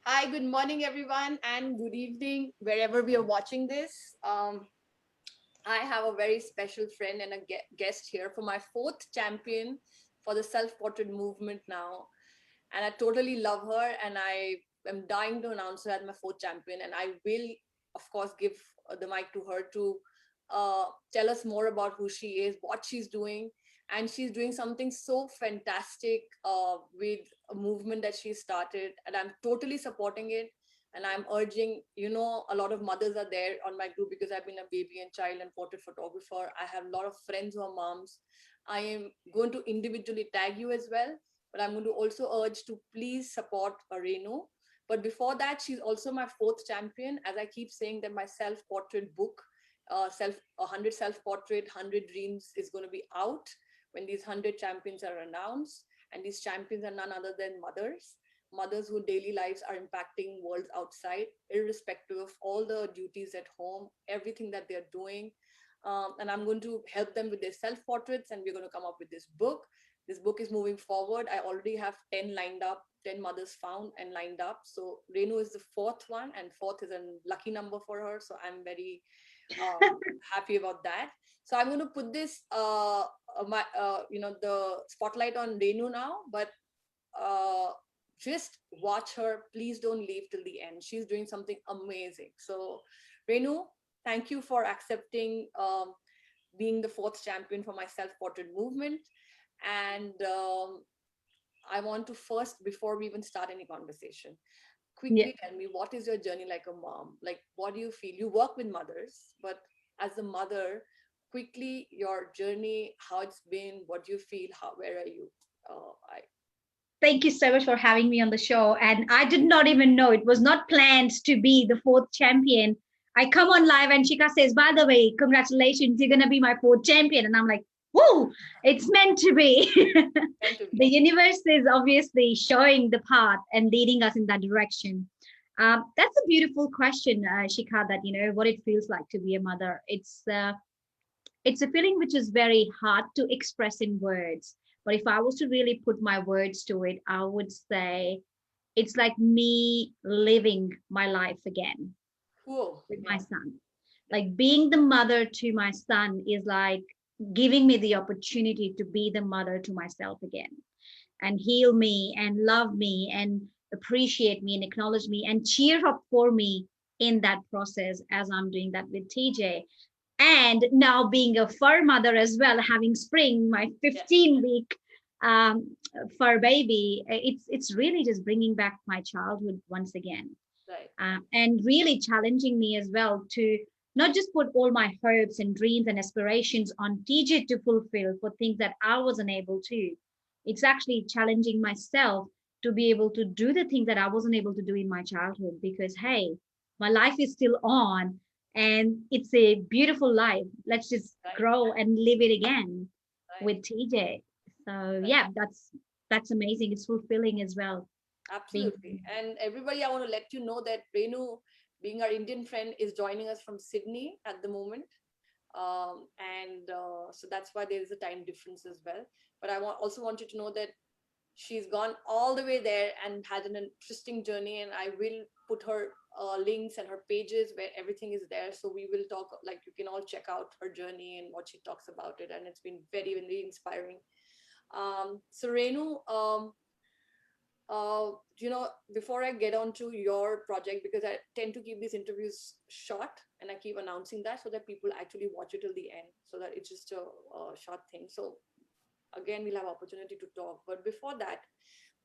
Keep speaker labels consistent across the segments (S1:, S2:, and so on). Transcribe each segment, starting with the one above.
S1: Hi, good morning, everyone, and good evening, wherever we are watching this. I have a very special friend and a guest here for my fourth champion for the self portrait movement now. And I totally love her, and I am dying to announce her as my fourth champion. And I will, of course, give the mic to her to tell us more about who she is, what she's doing. And she's doing something so fantastic with a movement that she started, and I'm totally supporting it. And I'm urging, a lot of mothers are there on my group because I've been a baby and child and portrait photographer. I have a lot of friends who are moms. I am going to individually tag you as well, but I'm going to also urge to please support Renu. But before that, she's also my fourth champion. As I keep saying that my self-portrait book, 100 self-portrait, 100 dreams is going to be out when these 100 champions are announced. And these champions are none other than mothers whose daily lives are impacting worlds outside, irrespective of all the duties at home, everything that they're doing. And I'm going to help them with their self-portraits, and we're going to come up with this book. This book is moving forward. I already have 10 lined up, 10 mothers found and lined up. So Renu is the fourth one, and fourth is a lucky number for her. So I'm very happy about that. So I'm going to put this, the spotlight on Renu now, but uh, just watch her. Please don't leave till the end. She's doing something amazing. So Renu, thank you for accepting being the fourth champion for my self-portrait movement. And I want to first, before we even start any conversation,
S2: Yeah.
S1: quickly tell me, what is your journey like a mom? Like, what do you feel? You work with mothers, but as a mother, quickly your journey, how it's been, what do you feel, where are you? I
S2: Thank you so much for having me on the show. And I did not even know it was not planned to be the fourth champion. I come on live and Shika says, by the way, congratulations, you're going to be my fourth champion. And I'm like, whoa, it's meant to be.
S1: meant to
S2: The
S1: be.
S2: universe is obviously showing the path and leading us in that direction. That's a beautiful question, Shika, that, what it feels like to be a mother. It's a feeling which is very hard to express in words. But if I was to really put my words to it, I would say it's like me living my life again
S1: Whoa,
S2: with my
S1: yeah,
S2: son.
S1: yeah,
S2: Like being the mother to my son is like giving me the opportunity to be the mother to myself again and heal me and love me and appreciate me and acknowledge me and cheer up for me in that process as I'm doing that with TJ. And now being a fur mother as well, having spring, my
S1: yeah,
S2: 15-week um, fur baby, it's really just bringing back my childhood once again,
S1: right,
S2: and really challenging me as well to not just put all my hopes and dreams and aspirations on TJ to fulfill for things that I wasn't able to. It's actually challenging myself to be able to do the things that I wasn't able to do in my childhood because, hey, my life is still on and it's a beautiful life. Let's just
S1: right,
S2: grow and live it again
S1: right,
S2: with TJ. So
S1: right.
S2: yeah, that's amazing. It's fulfilling as well. Being
S1: Absolutely. And everybody, I want to let you know that Renu, being our Indian friend, is joining us from Sydney at the moment. And so that's why there is a time difference as well. But also want you to know that she's gone all the way there and had an interesting journey. And I will put her links and her pages where everything is there. So we will talk, like, you can all check out her journey and what she talks about it. And it's been very, very inspiring. So Renu, uh, before I get on to your project, because I tend to keep these interviews short and I keep announcing that so that people actually watch it till the end, so that it's just a short thing. So again, we'll have opportunity to talk. But before that,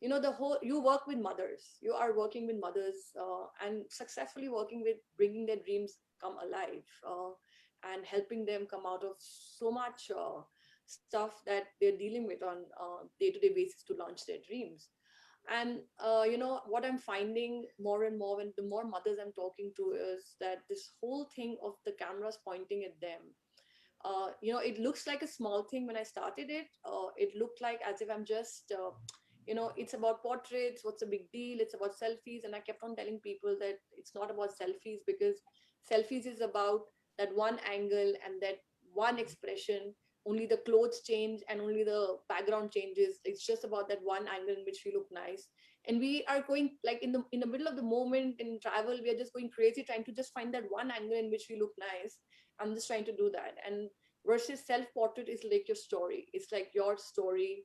S1: the whole, you work with mothers, you are working with mothers and successfully working with bringing their dreams come alive, and helping them come out of so much stuff that they're dealing with on day-to-day basis to launch their dreams. And what I'm finding more and more when the more mothers I'm talking to is that this whole thing of the cameras pointing at them, it looks like a small thing. When I started it, it looked like as if I'm just it's about portraits, what's a big deal, it's about selfies. And I kept on telling people that it's not about selfies, because selfies is about that one angle and that one expression. Only the clothes change and only the background changes. It's just about that one angle in which we look nice. and we are going like in the middle of the moment in travel, we are just going crazy trying to just find that one angle in which we look nice. I'm just trying to do that. And versus self portrait is like your story. It's like your story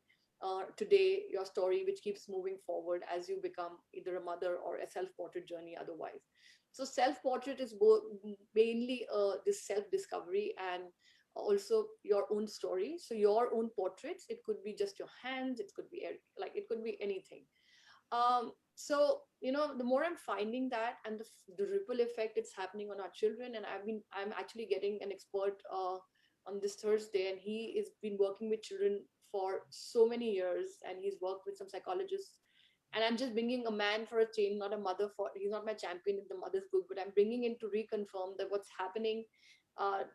S1: today, your story which keeps moving forward as you become either a mother or a self portrait journey otherwise. So self portrait is both mainly this self discovery and also your own story. So your own portraits, it could be just your hands, it could be like it could be anything. So the more I'm finding that, and the ripple effect it's happening on our children. And I'm actually getting an expert on this Thursday, and he has been working with children for so many years, and he's worked with some psychologists. And I'm just bringing a man for a change, not a mother for. He's not my champion in the mother's book, but I'm bringing in to reconfirm that what's happening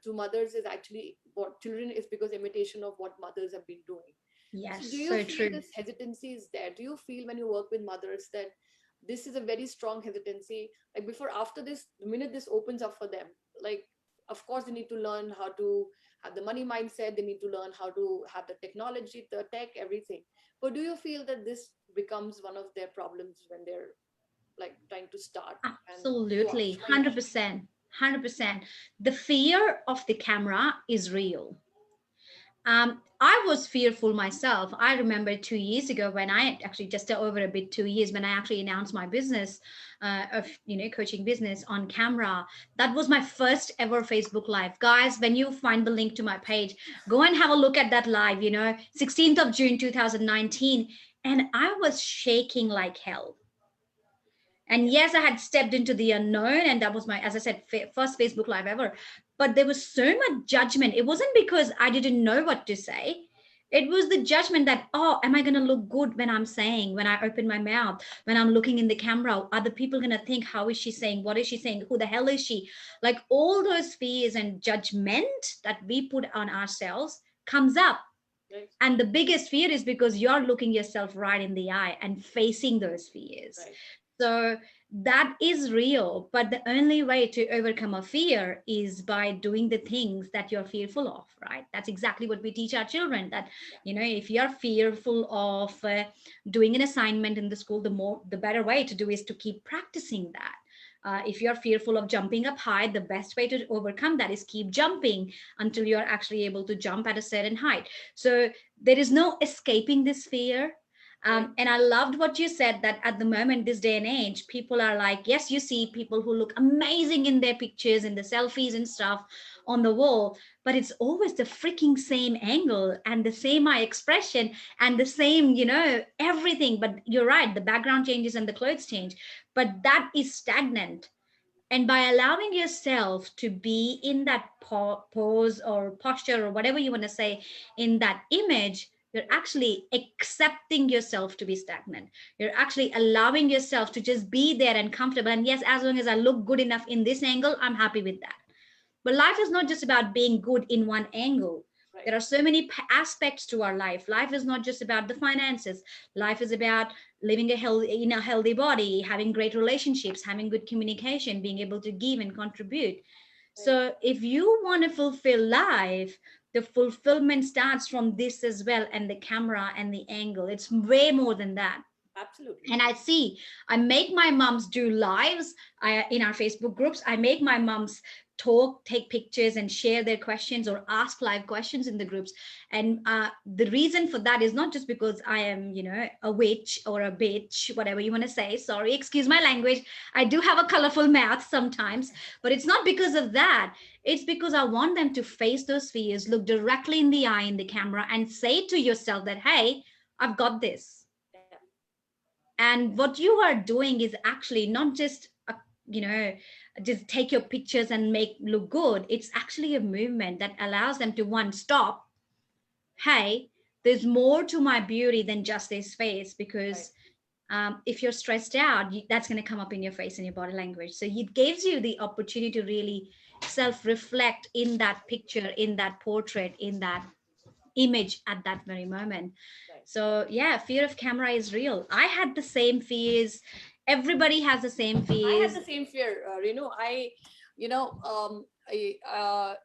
S1: to mothers is actually what children is, because imitation of what mothers have been doing. So do
S2: Yes,
S1: you
S2: so
S1: feel
S2: true.
S1: this hesitancy is there? Do you feel when you work with mothers that this is a very strong hesitancy? Like before, after this, the minute this opens up for them, like of course they need to learn how to have the money mindset. They need to learn how to have the technology, the tech, everything. But do you feel that this becomes one of their problems when they're like trying to start and
S2: Absolutely,
S1: showing off?
S2: 100%. 100%. The fear of the camera is real. I was fearful myself. I remember 2 years ago when I actually just over a bit 2 years when I actually announced my business of coaching business on camera. That was my first ever Facebook live. Guys, when you find the link to my page, go and have a look at that live. 16th of June 2019, and I was shaking like hell. And
S1: Yeah,
S2: yes, I had stepped into the unknown, and that was my, as I said, first Facebook Live ever. But there was so much judgment. It wasn't because I didn't know what to say. It was the judgment that, oh, am I going to look good when I'm saying, when I open my mouth, when I'm looking in the camera? Are the people going to think, how is she saying? What is she saying? Who the hell is she? Like all those fears and judgment that we put on ourselves comes up.
S1: right,
S2: And the biggest fear is because you're looking yourself right in the eye and facing those fears.
S1: right,
S2: So that is real. But the only way to overcome a fear is by doing the things that you're fearful of, right? That's exactly what we teach our children that,
S1: yeah,
S2: if you're fearful of doing an assignment in the school, the better way to do is to keep practicing that. If you're fearful of jumping up high, the best way to overcome that is keep jumping until you're actually able to jump at a certain height. So there is no escaping this fear.
S1: right,
S2: And I loved what you said that at the moment, this day and age, people are like, yes, you see people who look amazing in their pictures and the selfies and stuff on the wall, but it's always the freaking same angle and the same eye expression and the same, everything. But you're right, the background changes and the clothes change, but that is stagnant. And by allowing yourself to be in that pose or posture or whatever you want to say in that image, you're actually accepting yourself to be stagnant. You're actually allowing yourself to just be there and comfortable. And yes, as long as I look good enough in this angle, I'm happy with that. But life is not just about being good in one angle.
S1: right,
S2: There are so many aspects to our life. Life is not just about the finances. Life is about living in a healthy body, having great relationships, having good communication, being able to give and contribute.
S1: right.
S2: So if you want to fulfill life, the fulfillment starts from this as well, and the camera and the angle. It's way more than that.
S1: Absolutely.
S2: And I make my moms do lives in our Facebook groups. I make my moms talk, take pictures, and share their questions or ask live questions in the groups. And the reason for that is not just because I am, a witch or a bitch, whatever you want to say. Sorry, excuse my language. I do have a colorful mouth sometimes, but it's not because of that. It's because I want them to face those fears, look directly in the eye in the camera, and say to yourself that, hey, I've got this.
S1: Yeah,
S2: And what you are doing is actually not just you know just take your pictures and make look good. It's actually a movement that allows them to one stop. Hey, there's more to my beauty than just this face,
S1: right,
S2: because if you're stressed out, that's going to come up in your face and your body language. So it gives you the opportunity to really self reflect in that picture, in that portrait, in that image at that very moment.
S1: right.
S2: So yeah, fear of camera is real. I had the same fears. Everybody has the same
S1: I had
S2: fears.
S1: the same fear, I, you know, I,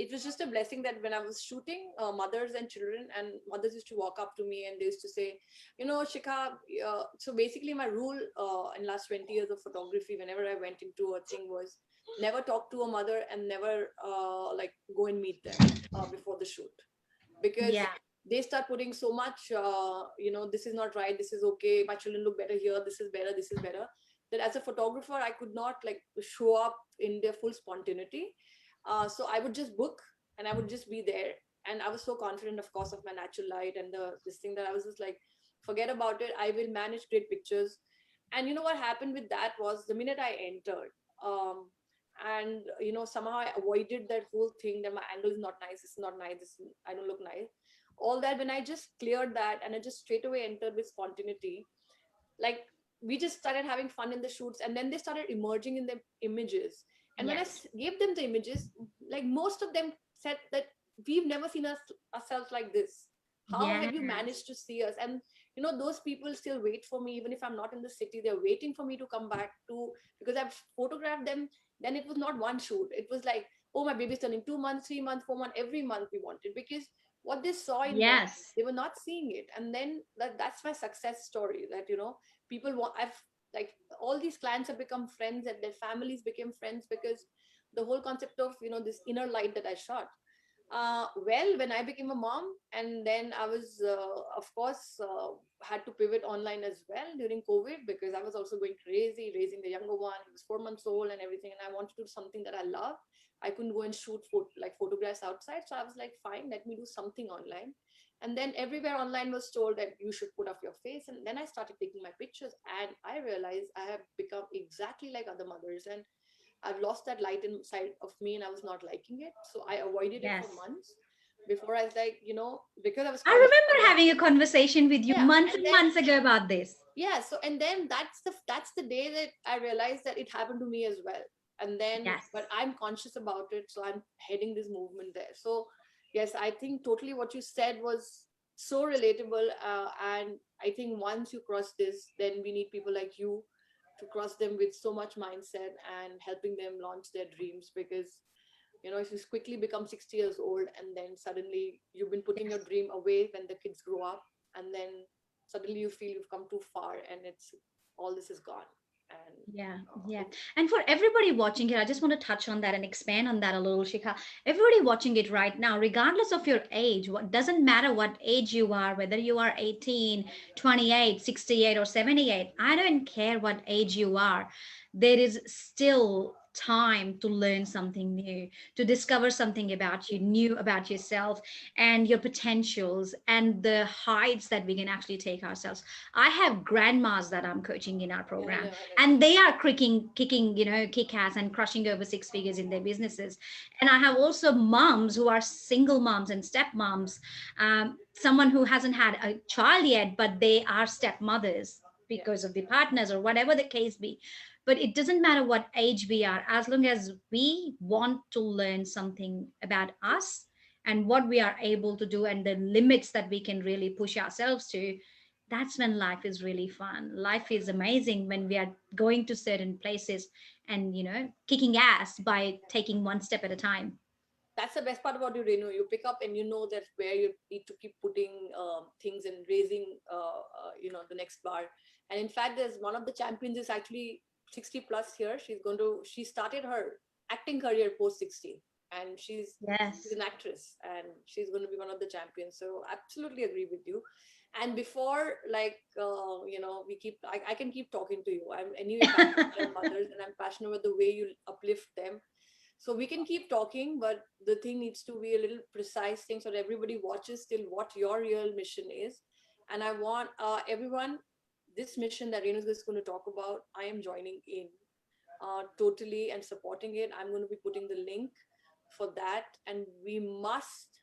S1: it was just a blessing that when I was shooting mothers and children, and mothers used to walk up to me and they used to say, Shikha, so basically my rule in last 20 years of photography, whenever I went into a thing, was never talk to a mother and never like go and meet them before the shoot, because
S2: Yeah.
S1: they start putting so much, this is not right, this is okay, my children look better here, this is better, that as a photographer I could not like show up in their full spontaneity. So I would just book and I would just be there, and I was so confident, of course, of my natural light and this thing, that I was just like, forget about it, I will manage great pictures. And you know what happened with that was, the minute I entered, um, and somehow I avoided that whole thing, that my angle is not nice, this is not nice, I don't look nice, all that. When I just cleared that and I just straight away entered with spontaneity, like we just started having fun in the shoots, and then they started emerging in the images. And when I
S2: Yes.
S1: gave them the images, like most of them said that we've never seen ourselves like this, how have you
S2: Yes.
S1: managed to see us? And those people still wait for me, even if I'm not in the city, they're waiting for me to come back to, because I've photographed them. Then it was not one shoot, it was like, oh, my baby's turning 2 months, 3 months, 4 months, every month we wanted, because what they saw in me,
S2: Yes.
S1: they were not seeing it. And then that's my success story, that people want, I've like, all these clients have become friends and their families became friends, because the whole concept of this inner light that I shot. Well, when I became a mom, and then I was, of course, had to pivot online as well during COVID, because I was also going crazy raising the younger one. He was 4 months old and everything, and I wanted to do something that I love. I couldn't go and shoot like photographs outside, so I was like, fine, let me do something online. And then everywhere online was told that you should put up your face, and then I started taking my pictures, and I realized I have become exactly like other mothers, and I've lost that light inside of me, and I was not liking it. So I avoided it for
S2: Yes.
S1: months before. I was like, because I was
S2: I
S1: conscious of
S2: remember
S1: what,
S2: having a conversation with you
S1: yeah.
S2: months
S1: And
S2: and
S1: then,
S2: months ago about this.
S1: yeah. So, and then that's the day that I realized that it happened to me as well. And then,
S2: Yes.
S1: but I'm conscious about it. So I'm heading this movement there. So, yes, I think totally what you said was so relatable. And I think once you cross this, then we need people like you to cross them with so much mindset and helping them launch their dreams, because if you quickly become 60 years old and then suddenly you've been putting your
S2: Yes.
S1: dream away when the kids grow up, and then suddenly you feel you've come too far and it's all this is gone. And
S2: Yeah, yeah.
S1: it's
S2: And for everybody watching here, I just want to touch on that and expand on that a little, Shikha. Everybody watching it right now, regardless of your age, what doesn't matter what age you are, whether you are 18, 28, 68, or 78, I don't care what age you are. There is still time to learn something new, to discover something about you, new about yourself and your potentials and the heights that we can actually take ourselves. I have grandmas that I'm coaching in our
S1: yeah, I know,
S2: program,
S1: I know.
S2: and they are kicking, kick ass and crushing over six figures in their businesses. And I have also moms who are single moms and step moms, someone who hasn't had a child yet, but they are stepmothers
S1: Yeah,
S2: because of the partners or whatever the case be. But it doesn't matter what age we are, as long as we want to learn something about us and what we are able to do and the limits that we can really push ourselves to. That's when life is really fun. Life is amazing when we are going to certain places and, kicking ass by taking one step at a time.
S1: that's the best part about you, Renu. You pick up and you know that where you need to keep putting things and raising, the next bar. And in fact, there's one of the champions is actually 60 plus here. She started her acting career post 60, and she's
S2: Yes.
S1: an actress, and she's going to be one of the champions. So absolutely agree with you. And before, like, I can keep talking to you. I'm anyway passionate about mothers, and I'm passionate about the way you uplift them. So we can keep talking, but the thing needs to be a little precise thing so that everybody watches till what your real mission is. And I want everyone, this mission that Renus is going to talk about, I am joining in totally and supporting it. I'm going to be putting the link for that. And we must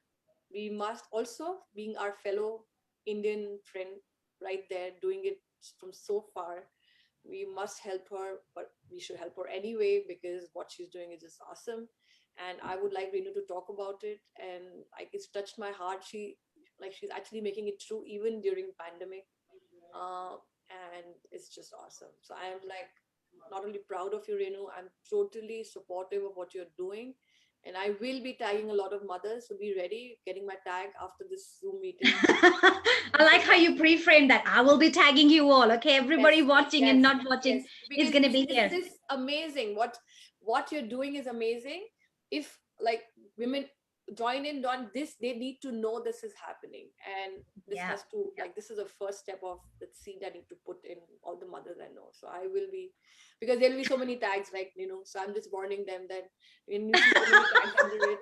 S1: also, being our fellow Indian friend right there, doing it from so far, we must help her, but we should help her anyway, because what she's doing is just awesome. And I would like Renu to talk about it. And like, it's touched my heart. She's actually making it true even during pandemic. uh, and it's just awesome. So I'm like not only proud of you, Renu, I'm totally supportive of what you're doing. And I will be tagging a lot of mothers, so be ready, getting my tag after this Zoom meeting.
S2: I like how you pre-frame that. I will be tagging you all. Okay,
S1: Yes,
S2: everybody watching and
S1: yes,
S2: not
S1: yes.
S2: watching is
S1: Because
S2: going to be
S1: this
S2: here.
S1: is amazing. What you're doing is amazing. If like women join in on this, they need to know this is happening, and this
S2: Yeah.
S1: has to like this is the first step of the seed I need to put in all the mothers I know. So I will be, because there'll be so many tags, like So I'm just warning them that when you see so many tags under it,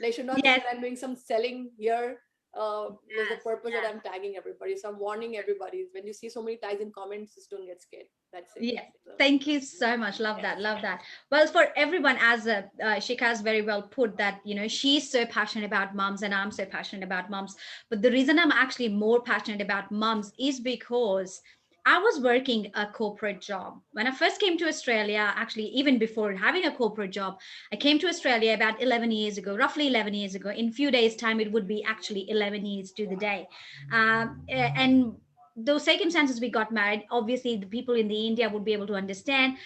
S1: they should not think
S2: Yes.
S1: that I'm doing some selling here. There's a
S2: Yes.
S1: purpose that I'm tagging everybody. So I'm warning everybody. When you see so many tags in comments, just don't get scared. That's it.
S2: Yes,
S1: So,
S2: thank you so much. Love
S1: yes.
S2: that. Love that. Well, for everyone, as Shika has very well put that, she's so passionate about moms and I'm so passionate about moms. But the reason I'm actually more passionate about moms is because I was working a corporate job. When I first came to Australia, actually, even before having a corporate job, I came to Australia about 11 years ago, roughly 11 years ago. In few days' time, it would be actually 11 years to the day. And those circumstances we got married, obviously the people in the India would be able to understand,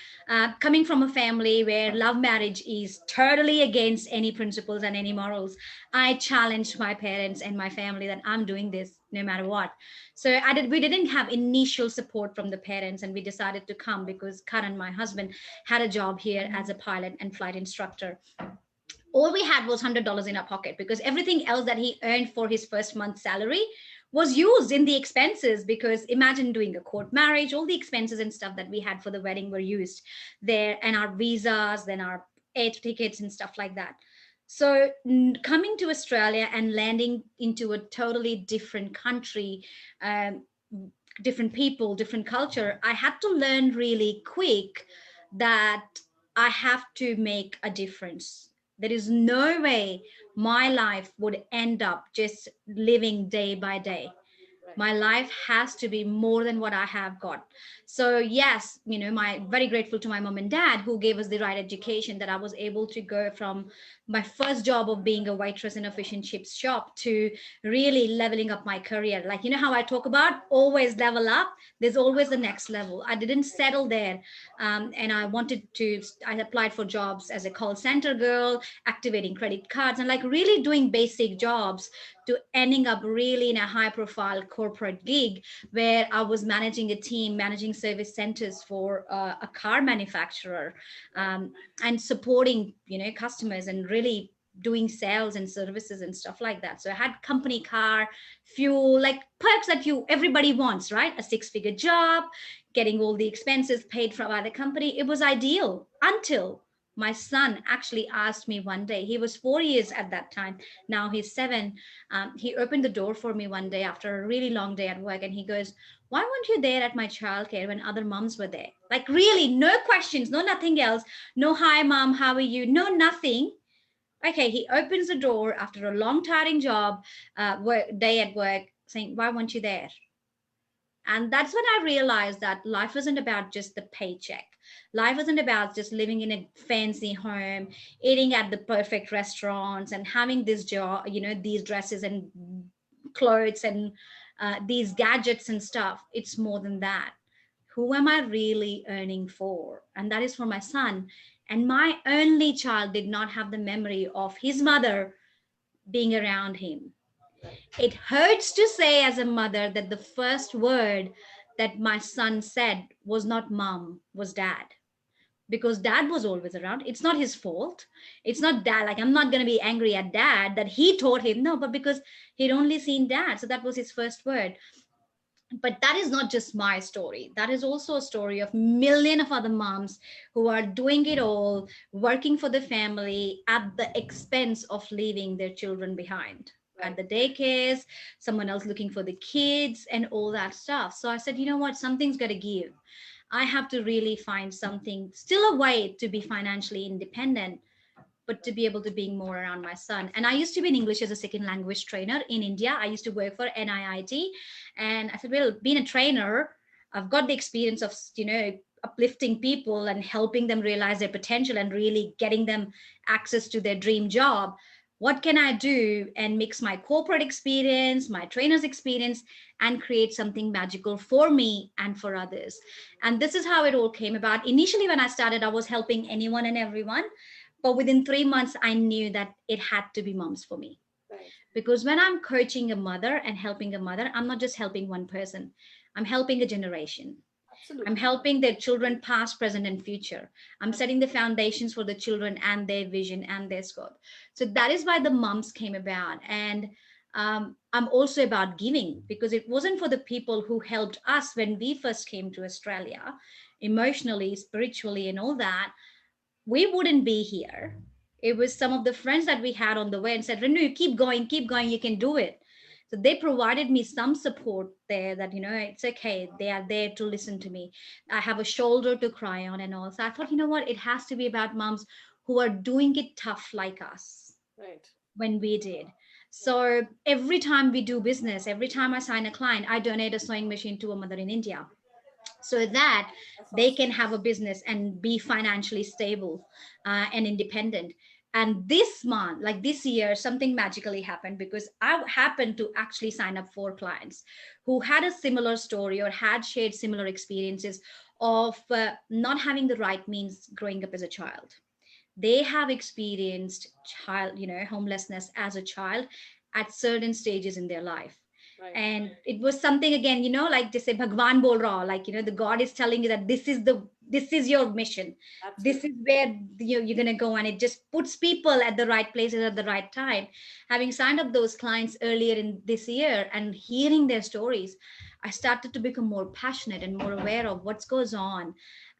S2: coming from a family where love marriage is totally against any principles and any morals. I challenged my parents and my family that I'm doing this no matter what. So we didn't have initial support from the parents, and we decided to come because Karan, my husband, had a job here as a pilot and flight instructor. All we had was $100 in our pocket because everything else that he earned for his first month's salary was used in the expenses. Because imagine doing a court marriage, all the expenses and stuff that we had for the wedding were used there, and our visas, then our air tickets and stuff like that. So coming to Australia and landing into a totally different country, um, different people, different culture, I had to learn really quick that I have to make a difference. There is no way my life would end up just living day by day.
S1: Right.
S2: My life has to be more than what I have got. So yes, my very grateful to my mom and dad who gave us the right education, that I was able to go from my first job of being a waitress in a fish and chips shop to really leveling up my career. Like, how I talk about always level up, there's always the next level. I didn't settle there. And I applied for jobs as a call center girl, activating credit cards, and like really doing basic jobs, to ending up really in a high profile corporate gig where I was managing a team, managing service centers for a car manufacturer, and supporting, customers and really doing sales and services and stuff like that. So I had company car, fuel, like perks that everybody wants, right? A six-figure job, getting all the expenses paid from by the company. It was ideal until my son actually asked me one day. He was 4 years at that time. Now he's 7. He opened the door for me one day after a really long day at work, and he goes, "Why weren't you there at my childcare when other moms were there?" Like, really, no questions, no nothing else, no "Hi, mom, how are you?" No, nothing. Okay, he opens the door after a long, tiring job, day at work, saying, "Why weren't you there?" And that's when I realized that life isn't about just the paycheck. Life isn't about just living in a fancy home, eating at the perfect restaurants, and having this job, these dresses and clothes and these gadgets and stuff. It's more than that. Who am I really earning for? And that is for my son. And my only child did not have the memory of his mother being around him.
S1: Right.
S2: It hurts to say as a mother that the first word that my son said was not mom, was dad. Because dad was always around. It's not his fault. It's not dad. Like, I'm not going to be angry at dad that he taught him. No, but because he'd only seen dad. So that was his first word. But that is not just my story. That is also a story of million of other moms who are doing it all, working for the family at the expense of leaving their children behind at
S1: Right.
S2: the daycares, someone else looking for the kids and all that stuff. So I said, you know what, something's got to give. I have to really find something, still a way to be financially independent, but to be able to being more around my son. And I used to be an English as a second language trainer in India. I used to work for NIIT. And I said, well, being a trainer, I've got the experience of, uplifting people and helping them realize their potential and really getting them access to their dream job. What can I do and mix my corporate experience, my trainer's experience, and create something magical for me and for others? And this is how it all came about. Initially, when I started, I was helping anyone and everyone. But within 3 months, I knew that it had to be moms for me.
S1: Right.
S2: Because when I'm coaching a mother and helping a mother, I'm not just helping one person, I'm helping a generation. I'm
S1: Absolutely.
S2: helping their children, past, present, and future. I'm setting the
S1: Absolutely.
S2: foundations for the children and their vision and their scope. So that is why the moms came about. And I'm also about giving, because it wasn't for the people who helped us when we first came to Australia, emotionally, spiritually, and all that, we wouldn't be here. It was some of the friends that we had on the way and said, Renu, keep going, you can do it. So they provided me some support there that, it's okay. They are there to listen to me. I have a shoulder to cry on and all. So I thought, you know what? It has to be about moms who are doing it tough like us
S1: Right.
S2: when we did.
S1: Right.
S2: So every time we do business, every time I sign a client, I donate a sewing machine to a mother in India so that
S1: That's
S2: they
S1: awesome.
S2: can have a business and be financially stable and independent. And this month, like this year, something magically happened because I happened to actually sign up 4 clients who had a similar story or had shared similar experiences of not having the right means growing up as a child. They have experienced homelessness as a child at certain stages in their life.
S1: Right.
S2: And it was something, again, like they say bhagwan bol raha, like, the god is telling you that this is your mission. This
S1: Absolutely.
S2: is where you're going to go, and it just puts people at the right places at the right time. Having signed up those clients earlier in this year and hearing their stories, I started to become more passionate and more aware of what goes on.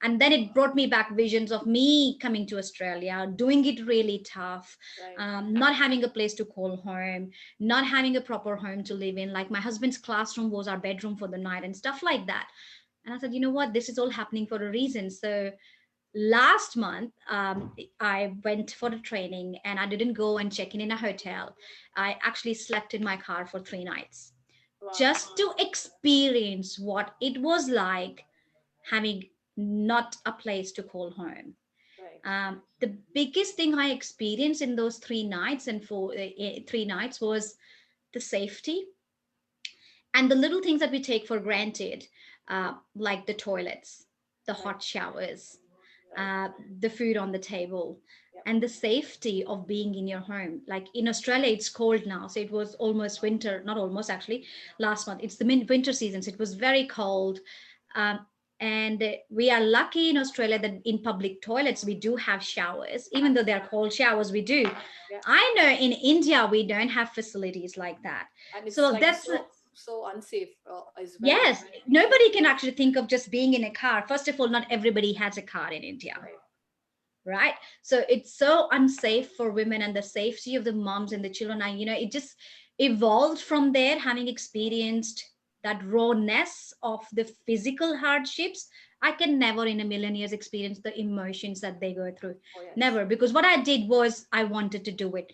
S2: And then it brought me back visions of me coming to Australia, doing it really tough,
S1: Right.
S2: not having a place to call home, not having a proper home to live in. Like my husband's classroom was our bedroom for the night and stuff like that. And I said, you know what, this is all happening for a reason. So last month, I went for a training and I didn't go and check in a hotel. I actually slept in my car for 3 nights
S1: Wow.
S2: just to experience what it was like having not a place to call home.
S1: Right.
S2: The biggest thing I experienced in those 3 nights and 3 nights was the safety and the little things that we take for granted, like the toilets, the
S1: Right.
S2: hot showers,
S1: Right.
S2: the food on the table,
S1: Yeah.
S2: and the safety of being in your home. Like in Australia, it's cold now. So it was almost winter, not almost actually, last month. It's the winter season. So it was very cold. Um, and we are lucky in Australia that in public toilets, we do have showers, even though they're cold showers, we do.
S1: Yeah.
S2: I know in India, we don't have facilities like that.
S1: And it's
S2: So
S1: like
S2: that's,
S1: so unsafe as well.
S2: yes, nobody can actually think of just being in a car. First of all, not everybody has a car in India,
S1: Right.
S2: right? So it's so unsafe for women, and the safety of the moms and the children. It just evolved from there, having experienced that rawness of the physical hardships. I can never in a million years experience the emotions that they go through.
S1: Oh yes.
S2: Never, because what I did was I wanted to do it.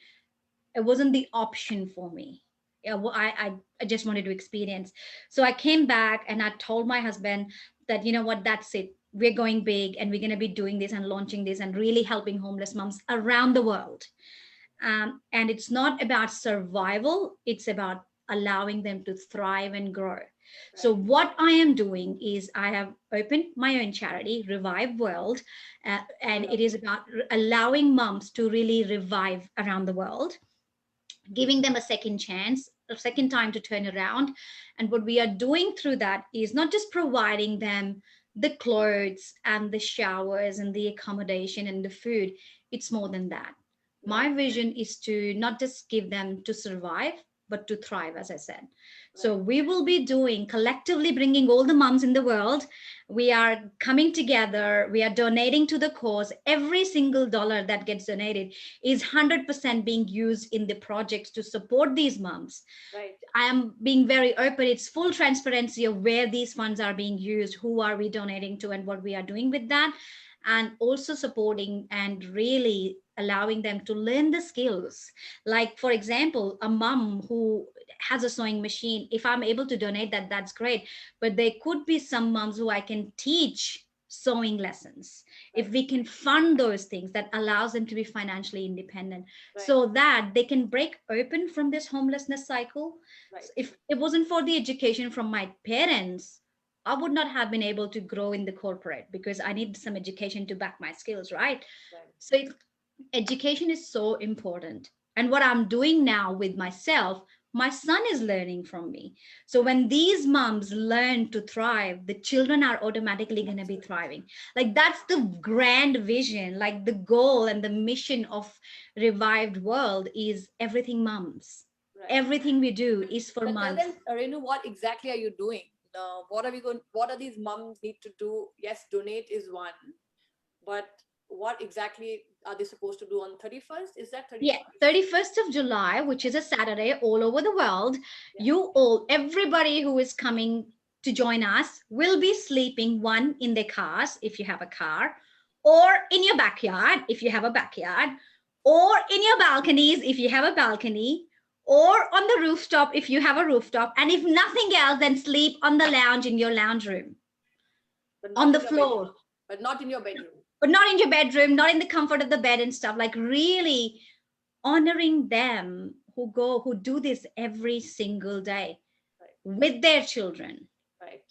S2: It wasn't the option for me. Yeah, well, I just wanted to experience. So I came back and I told my husband that, you know what, that's it. We're going big and we're going to be doing this and launching this and really helping homeless moms around the world. And it's not about survival, it's about allowing them to thrive and grow. So,
S1: Right.
S2: what I am doing is I have opened my own charity, Revive World,
S1: Oh
S2: and it is
S1: lovely.
S2: about allowing moms to really revive around the world, giving them a second chance, a second time to turn around. And what we are doing through that is not just providing them the clothes and the showers and the accommodation and the food, it's more than that.
S1: Right.
S2: My vision is to not just give them to survive, but to thrive, as I said. So
S1: Right.
S2: we will be doing collectively, bringing all the moms in the world. We are coming together, we are donating to the cause. Every single dollar that gets donated is 100% being used in the projects to support these moms.
S1: Right.
S2: I am being very open. It's full transparency of where these funds are being used, who are we donating to, and what we are doing with that. And also supporting and really allowing them to learn the skills. Like, for example, a mom who has a sewing machine, if I'm able to donate that, that's great. But there could be some moms who I can teach sewing lessons. If
S1: Right.
S2: we can fund those things, that allows them to be financially independent
S1: Right.
S2: so that they can break open from this homelessness cycle. So
S1: Right.
S2: if it wasn't for the education from my parents, I would not have been able to grow in the corporate because I need some education to back my skills, right?
S1: Right.
S2: So Education is so important. And what I'm doing now with myself, my son is learning from me. So when these moms learn to thrive, the children are automatically going to be
S1: Absolutely.
S2: thriving. Like that's the grand vision, like the goal and the mission of Revived World is everything moms.
S1: Right.
S2: Everything we do is for
S1: So tell
S2: moms.
S1: them, Renu, what exactly are you doing? What are we going? What are these moms need to do? Yes, donate is one, but what exactly are they supposed to do on 31st? Is that
S2: Yeah,
S1: 31st?
S2: 31st of July, which is a Saturday all over the world,
S1: Yeah.
S2: you all, everybody who is coming to join us will be sleeping one in their cars if you have a car, or in your backyard if you have a backyard, or in your balconies if you have a balcony, or on the rooftop if you have a rooftop. And if nothing else, then sleep on the lounge in your lounge room,
S1: But
S2: on
S1: not
S2: the
S1: in your bedroom.
S2: floor,
S1: But not in your bedroom.
S2: but not in your bedroom, not in the comfort of the bed and stuff. Like really honoring them who do this every single day
S1: Right.
S2: with their children.
S1: Right.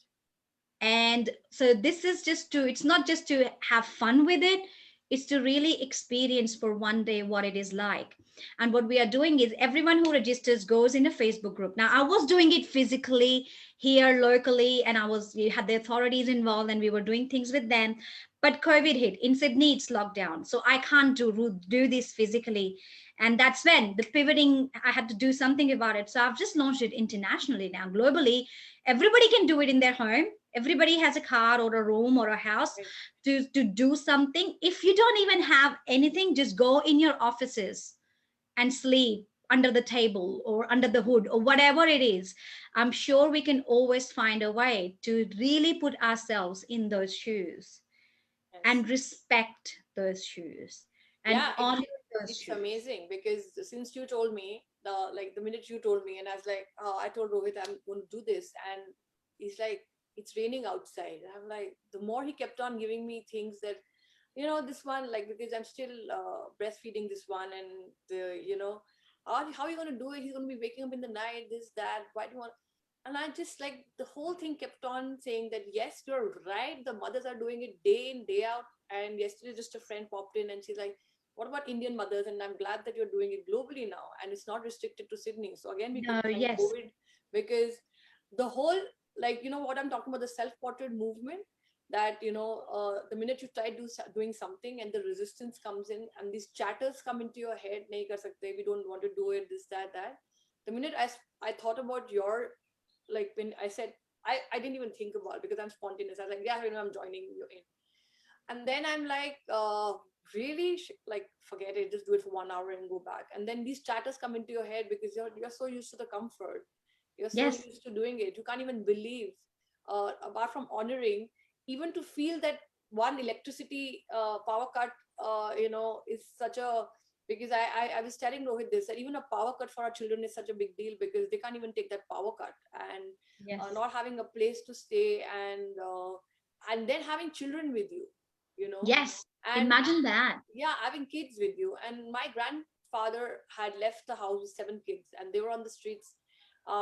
S2: And so this is just to, it's not just to have fun with it, it's to really experience for one day what it is like. And what we are doing is everyone who registers goes in a Facebook group. Now I was doing it physically here locally, and we had the authorities involved and we were doing things with them. But COVID hit in Sydney, it's lockdown, so I can't do this physically. And that's when the pivoting, I had to do something about it. So I've just launched it internationally now, globally. Everybody can do it in their home. Everybody has a car or a room or a house
S1: Right.
S2: to do something. If you don't even have anything, just go in your offices and sleep under the table or under the hood or whatever it is. I'm sure we can always find a way to really put ourselves in those shoes
S1: Yes.
S2: and respect those shoes and
S1: Yeah,
S2: honor those
S1: it's
S2: shoes.
S1: amazing because since you told me the minute you told me, and I was like, oh, I told Rohit I'm going to do this, and he's like, it's raining outside. I'm like, the more he kept on giving me things that, this one, like, because I'm still breastfeeding this one, and how are you going to do it? He's going to be waking up in the night, this, that, why do you want? And I just, like, the whole thing kept on saying that yes, you're right, the mothers are doing it day in day out. And yesterday just a friend popped in and she's like, what about Indian mothers? And I'm glad that you're doing it globally now, and it's not restricted to Sydney. So again, we can
S2: No,
S1: thank
S2: yes,
S1: COVID, because the whole, like, what I'm talking about, the self-portrait movement, that the minute you try doing something and the resistance comes in and these chatters come into your head, nahi kar sakte, we don't want to do it, this, that. The minute I thought about your, like, when I said, I didn't even think about it because I'm spontaneous. I was like, yeah, I'm joining you in. And then I'm like, really, like, forget it, just do it for 1 hour and go back. And then these chatters come into your head because you're so used to the comfort, you're so
S2: yes,
S1: used to doing it, you can't even believe, apart from honoring, even to feel that one electricity power cut, is such a, because I was telling Rohit this, that even a power cut for our children is such a big deal because they can't even take that power cut. And
S2: yes,
S1: not having a place to stay, and then having children with you, you know
S2: yes.
S1: and
S2: Imagine that.
S1: yeah, having kids with you. And my grandfather had left the house with 7 kids, and they were on the streets,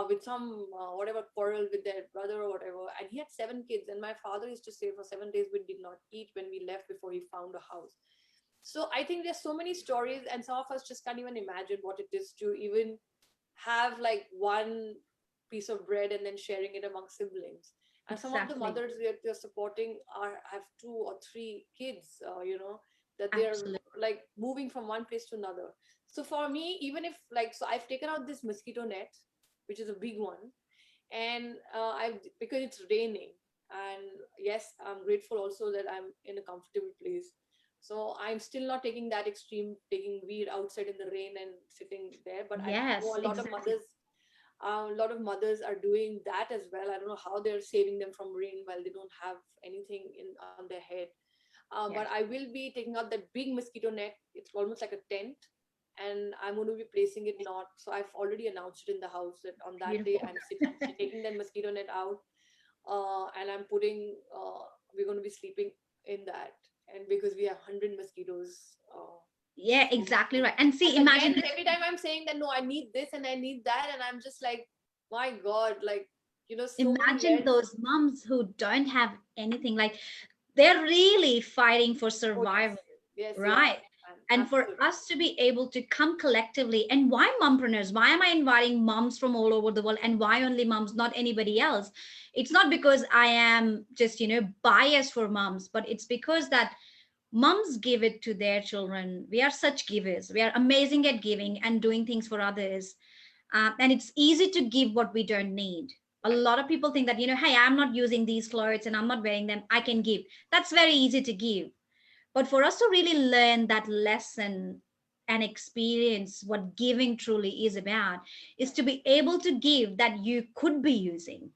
S1: with some, whatever, quarrel with their brother or whatever, and he had 7 kids. And my father used to say, for 7 days we did not eat when we left before he found a house. So I think there's so many stories, and some of us just can't even imagine what it is to even have, like, one piece of bread and then sharing it among siblings. And some of the
S2: Exactly.
S1: mothers that you're supporting have 2 or 3 kids, that they're,
S2: Absolutely.
S1: like, moving from one place to another. So for me, even if, like, so I've taken out this mosquito net, which is a big one, and I've, because it's raining, and yes, I'm grateful also that I'm in a comfortable place. So I'm still not taking that extreme, taking weed outside in the rain and sitting there. But I know
S2: Yes, exactly.
S1: a lot of mothers are doing that as well. I don't know how they're saving them from rain while they don't have anything in on their head. But
S2: Yes.
S1: I will be taking out that big mosquito net. It's almost like a tent, and I'm going to be placing it not. So I've already announced it in the house that on that day
S2: Beautiful.
S1: I'm taking that mosquito net out, and I'm putting. We're going to be sleeping in that, and because we have 100 mosquitoes.
S2: Yeah,
S1: So,
S2: exactly right. And see,
S1: and again,
S2: imagine this.
S1: every time I'm saying that, no, I need this and I need that, and I'm just like, my God, like, so many
S2: Imagine
S1: years.
S2: those moms who don't have anything. Like they're really fighting for
S1: Oh yes,
S2: survival,
S1: yes, yes,
S2: right? And for
S1: Absolutely.
S2: us to be able to come collectively, and why mompreneurs? Why am I inviting moms from all over the world, and why only moms, not anybody else? It's not because I am just, biased for moms, but it's because that moms give it to their children. We are such givers. We are amazing at giving and doing things for others. And it's easy to give what we don't need. A
S1: Right.
S2: lot of people think that, hey, I'm not using these clothes and I'm not wearing them, I can give. That's very easy to give. But for us to really learn that lesson and experience what giving truly is about, is
S1: Right.
S2: to be able to give that you could be using.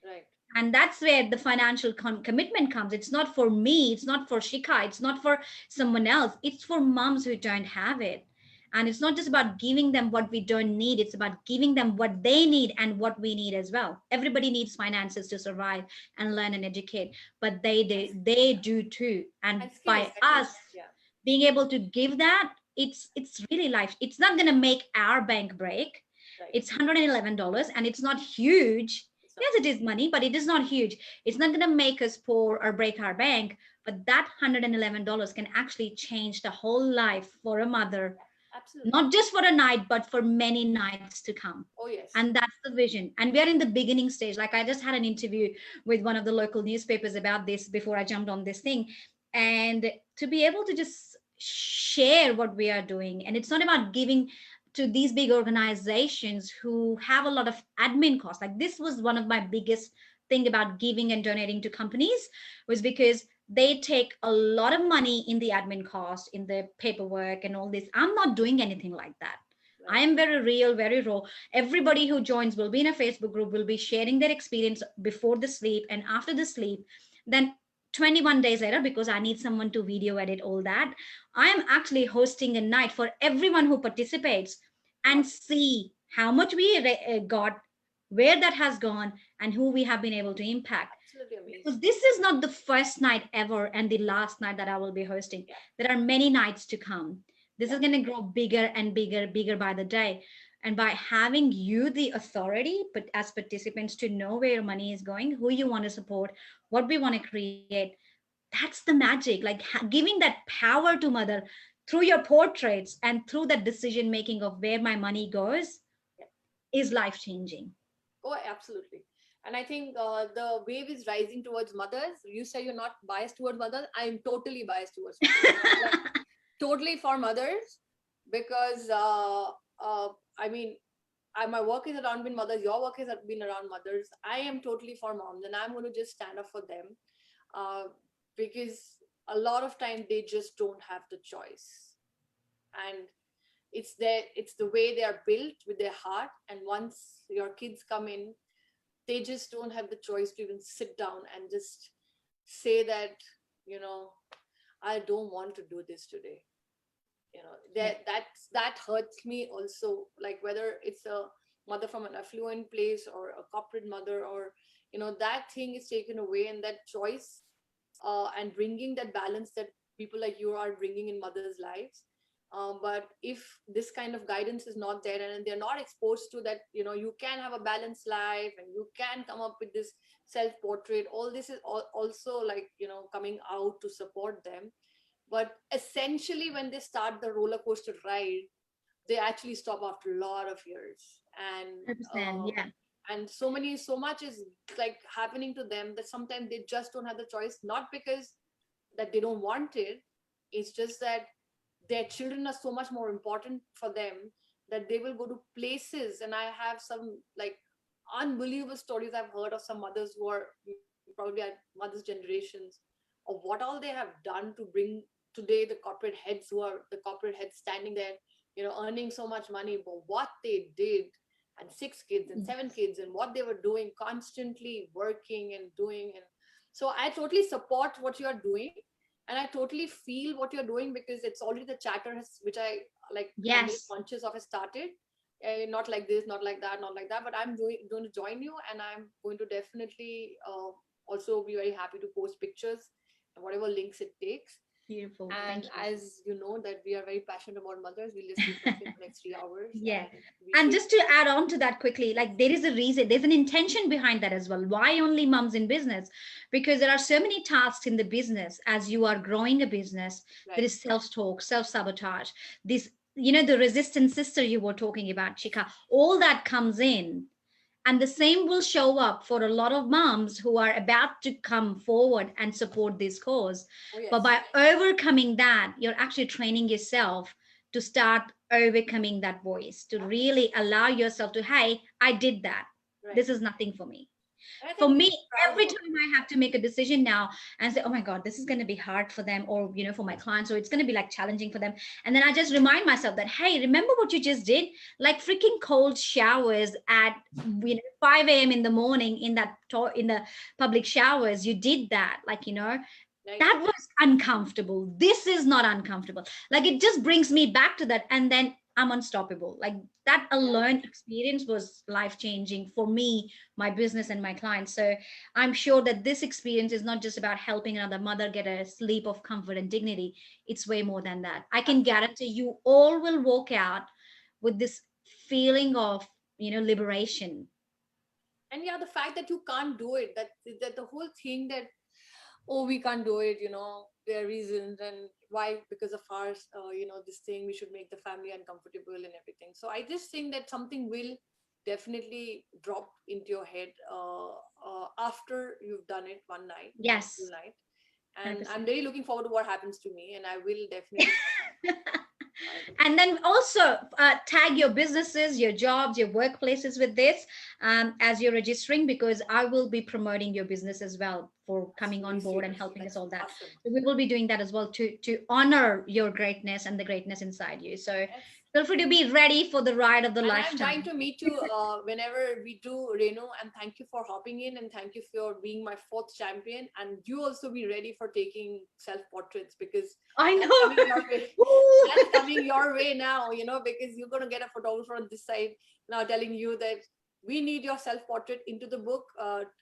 S1: Right.
S2: And that's where the financial commitment comes. It's not for me, it's not for Shika, it's not for someone else, it's for moms who don't have it. And it's not just about giving them what we don't need, it's about giving them what they need and what we need as well. Everybody needs finances to survive and learn and educate, but
S1: And,
S2: they do too. And
S1: and skills,
S2: by
S1: I think.
S2: us
S1: Yeah.
S2: being able to give that, it's really life. It's not going to make our bank break.
S1: Right.
S2: It's $111 and it's not huge.
S1: It's not
S2: Yes, it
S1: huge.
S2: is money, but it is not huge. It's not going to make us poor or break our bank, but that $111 can actually change the whole life for a mother,
S1: Absolutely.
S2: not just for a night, but for many nights to come.
S1: Oh, yes.
S2: And that's the vision. And we are in the beginning stage. Like, I just had an interview with one of the local newspapers about this before I jumped on this thing. And to be able to just share what we are doing, and it's not about giving to these big organizations who have a lot of admin costs. Like, this was one of my biggest thing about giving and donating to companies, was because they take a lot of money in the admin cost, in the paperwork and all this. I'm not doing anything like that. I
S1: Right.
S2: am very real, very raw. Everybody who joins will be in a Facebook group, will be sharing their experience before the sleep and after the sleep. Then 21 days later, because I need someone to video edit all that, I am actually hosting a night for everyone who participates, and
S1: Wow.
S2: see how much we got, where that has gone, and who we have been able to impact.
S1: Absolutely
S2: Because
S1: amazing.
S2: this is not the first night ever and the last night that I will be hosting.
S1: Yeah.
S2: There are many nights to come. This
S1: Yeah.
S2: is going to grow bigger and bigger, bigger by the day. And by having you the authority, but as participants, to know where your money is going, who you want to support, what we want to create, that's the magic. Like, giving that power to mother through your portraits and through that decision making of where my money goes
S1: Yeah.
S2: is life changing.
S1: Oh, absolutely. And I think the wave is rising towards mothers. You say you're not biased towards mothers. I'm totally biased towards mothers. I'm like totally for mothers because I mean, my work is around being mothers. Your work has been around mothers. I am totally for moms, and I'm going to just stand up for them uh, because a lot of time they just don't have the choice, and it's the way they are built with their heart. And once your kids come in, they just don't have the choice to even sit down and just say that, you know, I don't want to do this today.
S2: Yeah.
S1: That hurts me also, like whether it's a mother from an affluent place or a corporate mother, or that thing is taken away, and that choice and bringing that balance that people like you are bringing in mothers lives. But if this kind of guidance is not there, and they're not exposed to that, you can have a balanced life and you can come up with this self portrait, all this is also like coming out to support them. But essentially when they start the roller coaster ride, they actually stop after a lot of years.
S2: Understand. Yeah.
S1: And so much is like happening to them that sometimes they just don't have the choice, not because that they don't want it. It's just that their children are so much more important for them, that they will go to places. And I have some like unbelievable stories I've heard of some mothers who are probably at mothers generations, of what all they have done to bring today the corporate heads, who are the corporate heads standing there, earning so much money, but what they did, and 6 kids and 7 kids, and what they were doing, constantly working and doing. And so I totally support what you are doing, and I totally feel what you're doing, because it's already the chatter which I like, I'm very
S2: Yes.
S1: conscious of, has started. Not like this, not like that, not like that, but I'm going to join you, and I'm going to definitely also be very happy to post pictures and whatever links it takes.
S2: Beautiful.
S1: And
S2: Thank you.
S1: as you know that we are very passionate about mothers, we'll just keep talking for next 3 hours,
S2: Yeah.
S1: and we
S2: And
S1: should.
S2: just to add on to that quickly, like there is a reason, there's an intention behind that as well. Why only moms in business? Because there are so many tasks in the business as you are growing a business. There
S1: Right.
S2: is self-talk, self-sabotage, this, the resistant sister you were talking about, Chika, all that comes in. And the same will show up for a lot of moms who are about to come forward and support this cause.
S1: Oh
S2: But
S1: yes.
S2: by overcoming that, you're actually training yourself to start overcoming that voice, to really
S1: Absolutely.
S2: allow yourself to, hey, I did that.
S1: Right.
S2: This is nothing for me.
S1: And I
S2: For
S1: think we
S2: me,
S1: should be proud
S2: every
S1: about
S2: time I have to make a decision now and say, oh my God, this is going to be hard for them, or for my clients, or it's going to be like challenging for them, and then I just remind myself that, hey, remember what you just did? Like freaking cold showers at 5 a.m. in the morning, in the public showers, you did that, like,
S1: it. Right.
S2: that was uncomfortable. This is not uncomfortable. Like it just brings me back to that, and then I'm unstoppable. Like that
S1: Yeah.
S2: alone experience was life changing for me, my business, and my clients. So I'm sure that this experience is not just about helping another mother get a sleep of comfort and dignity. It's way more than that. I can
S1: Absolutely.
S2: guarantee you all will walk out with this feeling of liberation.
S1: And yeah, the fact that you can't do it, that the whole thing that, oh, we can't do it, there are reasons, and why, because of ours, this thing, we should make the family uncomfortable and everything. So I just think that something will definitely drop into your head after you've done it one full
S2: Yes,
S1: night. And I'm
S2: 100%.
S1: really looking forward to what happens to me, and I will definitely.
S2: And then also tag your businesses, your jobs, your workplaces with this as you're registering, because I will be promoting your business as well for
S1: That's
S2: coming on
S1: really
S2: board
S1: sweet
S2: and
S1: of you.
S2: helping us
S1: That's
S2: all that.
S1: awesome.
S2: So we will be doing that as well to honor your greatness and the greatness inside you. So
S1: Yes.
S2: feel free to be ready for the ride of the
S1: And I'm dying
S2: lifetime.
S1: to meet you whenever we do, Renu. And thank you for hopping in, and thank you for being my fourth champion. And you also be ready for taking self portraits, because
S2: I
S1: that's coming
S2: know.
S1: your way.
S2: Woo!
S1: That's coming your way now, because you're going to get a photographer on this side now telling you that we need your self portrait into the book,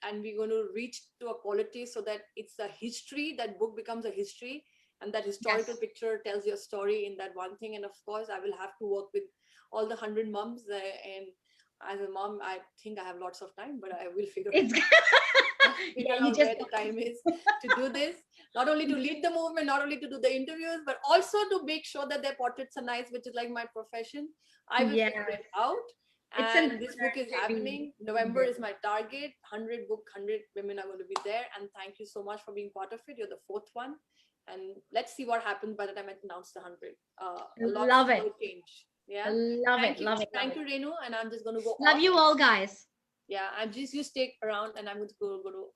S1: and we're going to reach to a quality so that it's a history, that book becomes a history, and that historical
S2: Yes,
S1: picture tells your story in that one thing. And of course, I will have to work with all the 100 moms, and as a mom, I think I have lots of time, but I will figure
S2: it's yeah.
S1: figure
S2: You
S1: out
S2: just
S1: where the time is to do this, not only to lead the movement, not only to do the interviews, but also to make sure that their portraits are nice, which is like my profession. I will figure
S2: yeah.
S1: it out.
S2: It's an
S1: And this
S2: honor
S1: book is
S2: to be
S1: happening.
S2: in
S1: November
S2: this.
S1: is my target. 100 book, 100 women are going to be there. And thank you so much for being part of it. You're the fourth one. And let's see what happens by the time I announce the 100. A lot's
S2: Love it.
S1: going to change. Yeah.
S2: Love it.
S1: Thank you.
S2: Love it. Love
S1: Thank
S2: it.
S1: you, Renu. And I'm just going to go
S2: Love
S1: off.
S2: you all, guys.
S1: Yeah. I'm just, you stick around, and I'm going to go to